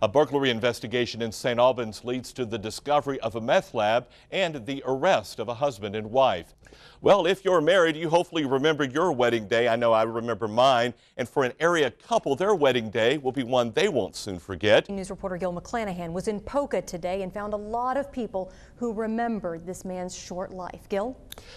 A burglary investigation in St. Albans leads to the discovery of a meth lab and the arrest of a husband and wife. Well, if you're married, you hopefully remember your wedding day. I know I remember mine. And for an area couple, their wedding day will be one they won't soon forget. News reporter Gil McClanahan was in Poca today and found a lot of people who remembered this man's short life. Gil?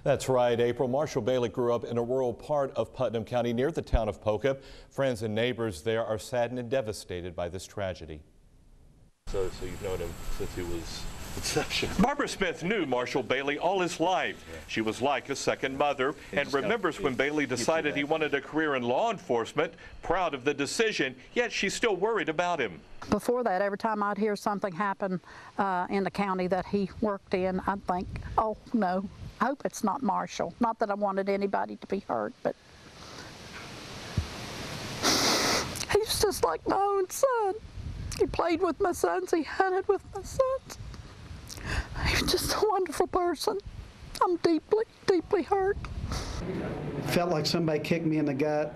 That's right, April. Marshall Bailey grew up in a rural part of Putnam County near the town of Poca. Friends and neighbors there are saddened and devastated by this tragedy. So you've known him since he was inception. Barbara Smith knew Marshall Bailey all his life. She was like a second mother and remembers when Bailey decided he wanted a career in law enforcement, proud of the decision, yet she's still worried about him. Before that, every time I'd hear something happen in the county that he worked in, I'd think, oh no, I hope it's not Marshall. Not that I wanted anybody to be hurt, but he's just like my own son. He played with my sons, he hunted with my sons. He was just a wonderful person. I'm deeply, deeply hurt. Felt like somebody kicked me in the gut.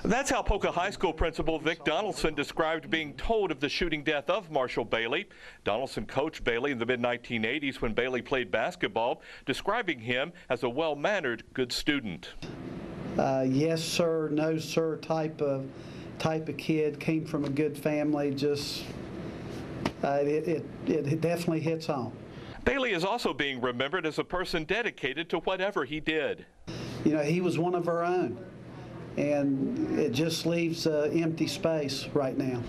That's how Poca High School principal Vic Donaldson described being told of the shooting death of Marshall Bailey. Donaldson coached Bailey in the mid-1980s when Bailey played basketball, describing him as a well-mannered, good student. Yes, sir, no, sir type of kid, came from a good family, just it definitely hits home. Bailey is also being remembered as a person dedicated to whatever he did. You know, he was one of our own, and it just leaves an empty space right now.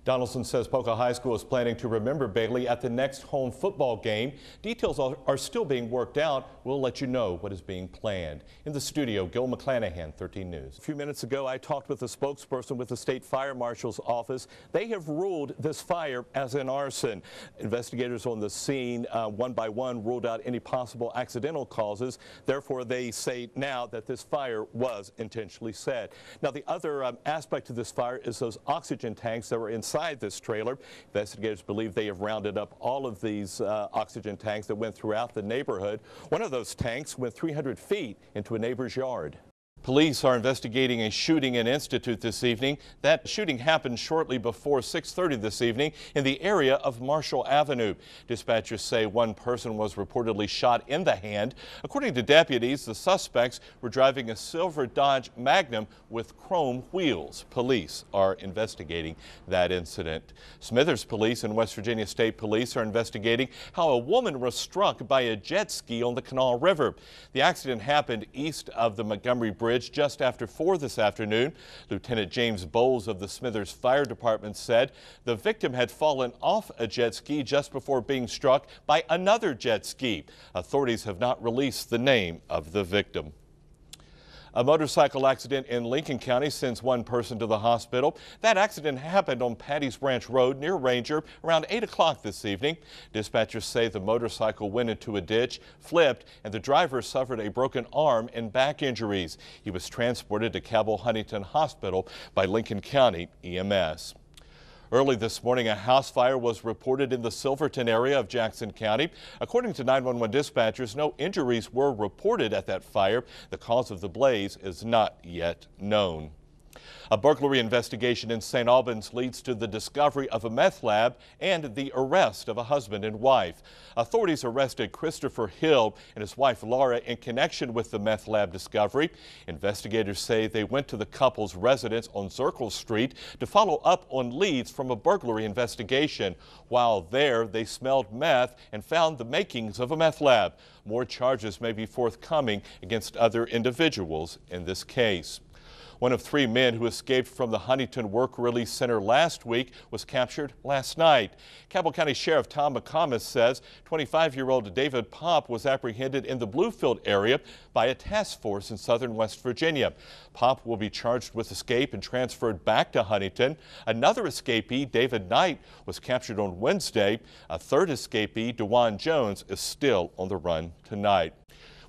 Donaldson says Poca High School is planning to remember Bailey at the next home football game. Details are still being worked out. We'll let you know what is being planned. In the studio, Gil McClanahan, 13 News. A few minutes ago, I talked with a spokesperson with the State Fire Marshal's office. They have ruled this fire as an arson. Investigators on the scene, one by one, ruled out any possible accidental causes. Therefore, they say now that this fire was intentionally set. Now, the other aspect of this fire is those oxygen tanks that were inside this trailer. Investigators believe they have rounded up all of these oxygen tanks that went throughout the neighborhood. One of those tanks went 300 feet into a neighbor's yard. Police are investigating a shooting in Institute this evening. That shooting happened shortly before 6:30 this evening in the area of Marshall Avenue. Dispatchers say one person was reportedly shot in the hand. According to deputies, the suspects were driving a silver Dodge Magnum with chrome wheels. Police are investigating that incident. Smithers Police and West Virginia State Police are investigating how a woman was struck by a jet ski on the Kanawha River. The accident happened east of the Montgomery Bridge just after 4 this afternoon. Lieutenant James Bowles of the Smithers Fire Department said the victim had fallen off a jet ski just before being struck by another jet ski. Authorities have not released the name of the victim. A motorcycle accident in Lincoln County sends one person to the hospital. That accident happened on Patty's Branch Road near Ranger around 8 o'clock this evening. Dispatchers say the motorcycle went into a ditch, flipped, and the driver suffered a broken arm and back injuries. He was transported to Cabell Huntington Hospital by Lincoln County EMS. Early this morning, a house fire was reported in the Silverton area of Jackson County. According to 911 dispatchers, no injuries were reported at that fire. The cause of the blaze is not yet known. A burglary investigation in St. Albans leads to the discovery of a meth lab and the arrest of a husband and wife. Authorities arrested Christopher Hill and his wife Laura in connection with the meth lab discovery. Investigators say they went to the couple's residence on Zirkle Street to follow up on leads from a burglary investigation. While there, they smelled meth and found the makings of a meth lab. More charges may be forthcoming against other individuals in this case. One of 3 men who escaped from the Huntington Work Release Center last week was captured last night. Cabell County Sheriff Tom McComas says 25-year-old David Pop was apprehended in the Bluefield area by a task force in southern West Virginia. Pop will be charged with escape and transferred back to Huntington. Another escapee, David Knight, was captured on Wednesday. A third escapee, DeJuan Jones, is still on the run tonight.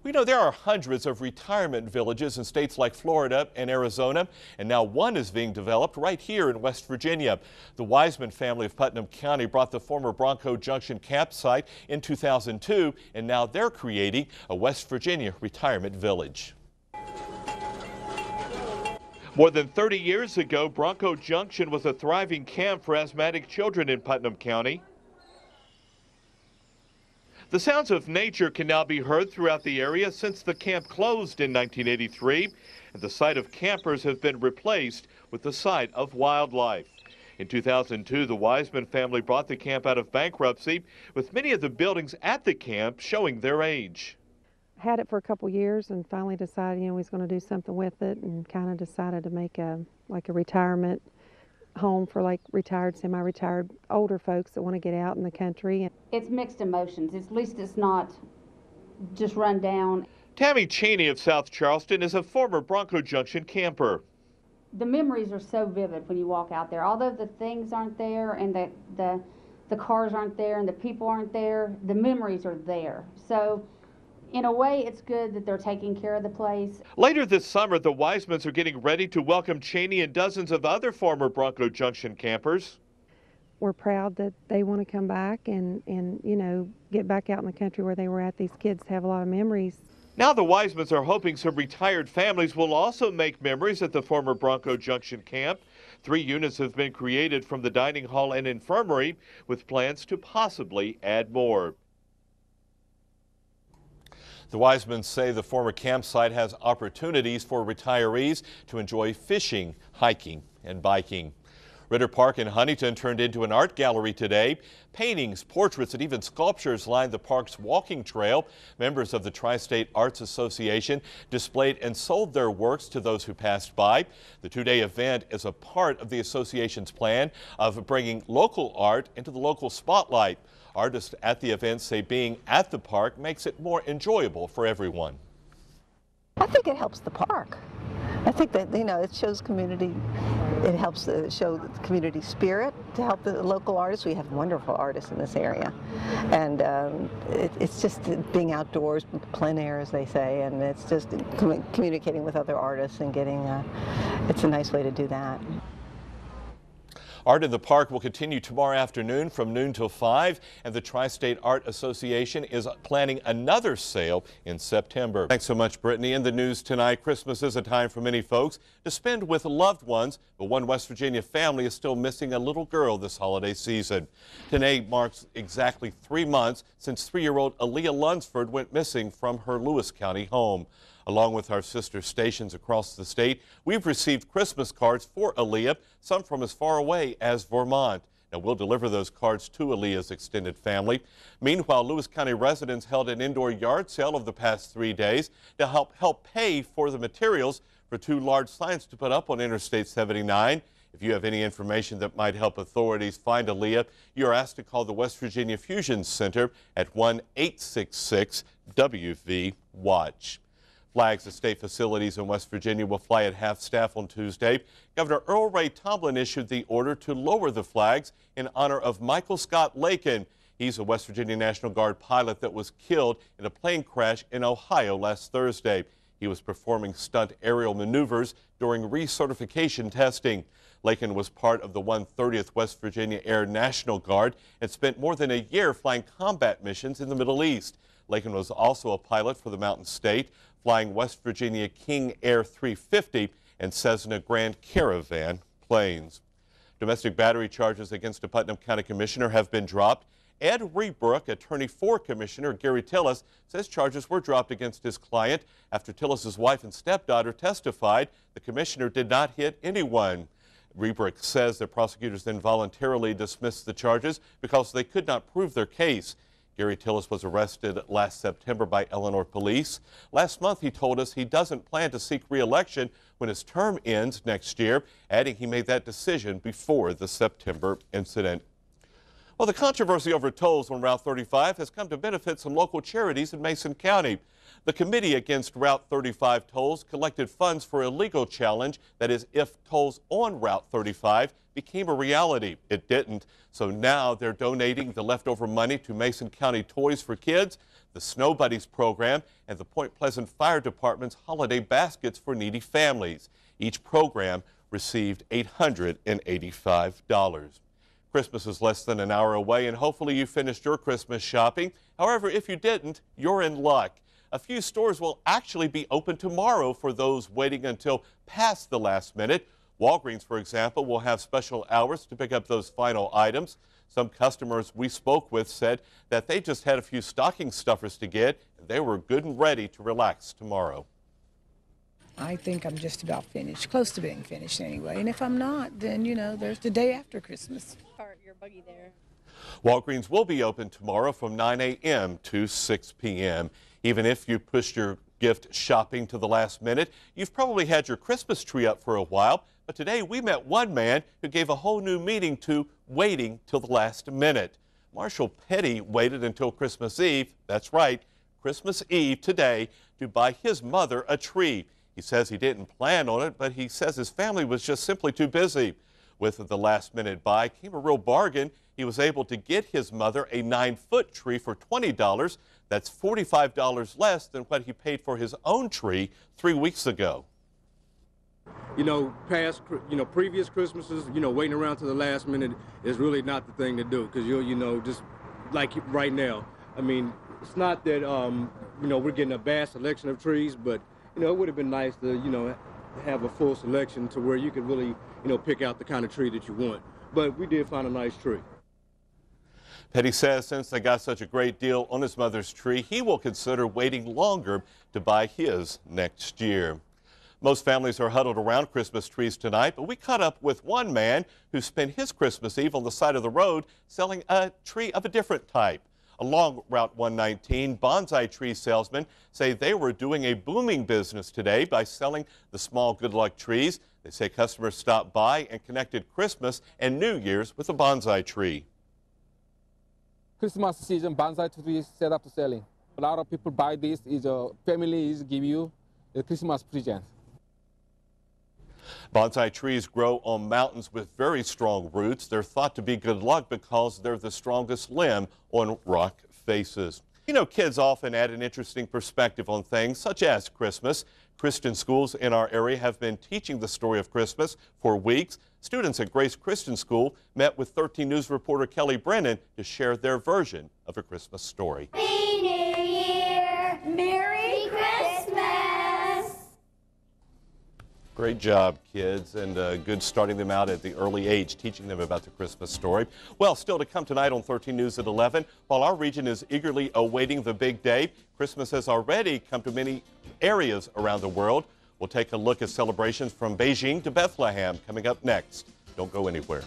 We know there are hundreds of retirement villages in states like Florida and Arizona, and now one is being developed right here in West Virginia. The Wiseman family of Putnam County brought the former Bronco Junction campsite in 2002, and now they're creating a West Virginia retirement village. More than 30 years ago, Bronco Junction was a thriving camp for asthmatic children in Putnam County. The sounds of nature can now be heard throughout the area since the camp closed in 1983, and the sight of campers has been replaced with the sight of wildlife. In 2002, the Wiseman family brought the camp out of bankruptcy, with many of the buildings at the camp showing their age. Had it for a couple years and finally decided, we was going to do something with it, and kind of decided to make a retirement home for retired, semi-retired older folks that want to get out in the country. It's mixed emotions. At least it's not just run down. Tammy Cheney of South Charleston is a former Bronco Junction camper. The memories are so vivid when you walk out there. Although the things aren't there and the cars aren't there and the people aren't there, the memories are there. So in a way, it's good that they're taking care of the place. Later this summer, the Wisemans are getting ready to welcome Cheney and dozens of other former Bronco Junction campers. We're proud that they want to come back and get back out in the country where they were at. These kids have a lot of memories. Now the Wisemans are hoping some retired families will also make memories at the former Bronco Junction camp. 3 units have been created from the dining hall and infirmary, with plans to possibly add more. The Wisemans say the former campsite has opportunities for retirees to enjoy fishing, hiking, and biking. Ritter Park in Huntington turned into an art gallery today. Paintings, portraits, and even sculptures lined the park's walking trail. Members of the Tri-State Arts Association displayed and sold their works to those who passed by. The 2-day event is a part of the association's plan of bringing local art into the local spotlight. Artists at the event say being at the park makes it more enjoyable for everyone. I think it helps the park. I think that, it shows community, it helps show the community spirit to help the local artists. We have wonderful artists in this area. And it's just being outdoors, plein air, as they say, and it's just communicating with other artists and getting, it's a nice way to do that. Art in the Park will continue tomorrow afternoon from noon till 5, and the Tri-State Art Association is planning another sale in September. Thanks so much, Brittany. In the news tonight, Christmas is a time for many folks to spend with loved ones, but one West Virginia family is still missing a little girl this holiday season. Today marks exactly 3 months since 3-year-old Aaliyah Lunsford went missing from her Lewis County home. Along with our sister stations across the state, we've received Christmas cards for Aaliyah, some from as far away as Vermont. Now, we'll deliver those cards to Aaliyah's extended family. Meanwhile, Lewis County residents held an indoor yard sale over the past 3 days to help pay for the materials for 2 large signs to put up on Interstate 79. If you have any information that might help authorities find Aaliyah, you are asked to call the West Virginia Fusion Center at 1-866-WV-WATCH. Flags at state facilities in West Virginia will fly at half staff on Tuesday. Governor Earl Ray Tomblin issued the order to lower the flags in honor of Michael Scott Lakin. He's a West Virginia National Guard pilot that was killed in a plane crash in Ohio last Thursday. He was performing stunt aerial maneuvers during recertification testing. Lakin was part of the 130th West Virginia Air National Guard and spent more than a year flying combat missions in the Middle East. Lakin was also a pilot for the Mountain State, flying West Virginia King Air 350 and Cessna Grand Caravan planes. Domestic battery charges against a Putnam County commissioner have been dropped. Ed Rebrook, attorney for Commissioner Gary Tillis, says charges were dropped against his client after Tillis's wife and stepdaughter testified the commissioner did not hit anyone. Rebrook says the prosecutors then voluntarily dismissed the charges because they could not prove their case. Gary Tillis was arrested last September by Eleanor police. Last month, he told us he doesn't plan to seek re-election when his term ends next year, adding he made that decision before the September incident. Well, the controversy over tolls on Route 35 has come to benefit some local charities in Mason County. The Committee Against Route 35 Tolls collected funds for a legal challenge, that is, if tolls on Route 35 became a reality. It didn't, so now they're donating the leftover money to Mason County Toys for Kids, the Snow Buddies program, and the Point Pleasant Fire Department's holiday baskets for needy families. Each program received $885. Christmas is less than an hour away, and hopefully you finished your Christmas shopping. However, if you didn't, you're in luck. A few stores will actually be open tomorrow for those waiting until past the last minute. Walgreens, for example, will have special hours to pick up those final items. Some customers we spoke with said that they just had a few stocking stuffers to get, and they were good and ready to relax tomorrow. I think I'm just about finished, close to being finished anyway. And if I'm not, then, you know, there's the day after Christmas. Park your buggy there. Walgreens will be open tomorrow from 9 a.m. to 6 p.m. Even if you pushed your gift shopping to the last minute, you've probably had your Christmas tree up for a while. But today we met one man who gave a whole new meaning to waiting till the last minute. Marshall Petty waited until Christmas Eve, that's right, Christmas Eve today, to buy his mother a tree. He says he didn't plan on it, but he says his family was just simply too busy. With the last-minute buy came a real bargain. He was able to get his mother a 9-foot tree for $20. That's $45 less than what he paid for his own tree 3 weeks ago. You know, previous Christmases, waiting around to the last minute is really not the thing to do, because just like right now. I mean, it's not that, we're getting a vast selection of trees, but it would have been nice to, have a full selection to where you could really, pick out the kind of tree that you want. But we did find a nice tree. Petty says since they got such a great deal on his mother's tree, he will consider waiting longer to buy his next year. Most families are huddled around Christmas trees tonight, but we caught up with one man who spent his Christmas Eve on the side of the road selling a tree of a different type. Along Route 119, bonsai tree salesmen say they were doing a booming business today by selling the small good luck trees. They say customers stopped by and connected Christmas and New Year's with a bonsai tree. Christmas season, bonsai trees set up to selling. A lot of people buy this, families give you a Christmas present. Bonsai trees grow on mountains with very strong roots. They're thought to be good luck because they're the strongest limb on rock faces. Kids often add an interesting perspective on things such as Christmas. Christian schools in our area have been teaching the story of Christmas for weeks. Students at Grace Christian School met with 13 News reporter Kelly Brennan to share their version of a Christmas story. Happy New Year! Merry Christmas! Great job, kids, and good starting them out at the early age, teaching them about the Christmas story. Well, still to come tonight on 13 News at 11, while our region is eagerly awaiting the big day, Christmas has already come to many areas around the world. We'll take a look at celebrations from Beijing to Bethlehem coming up next. Don't go anywhere.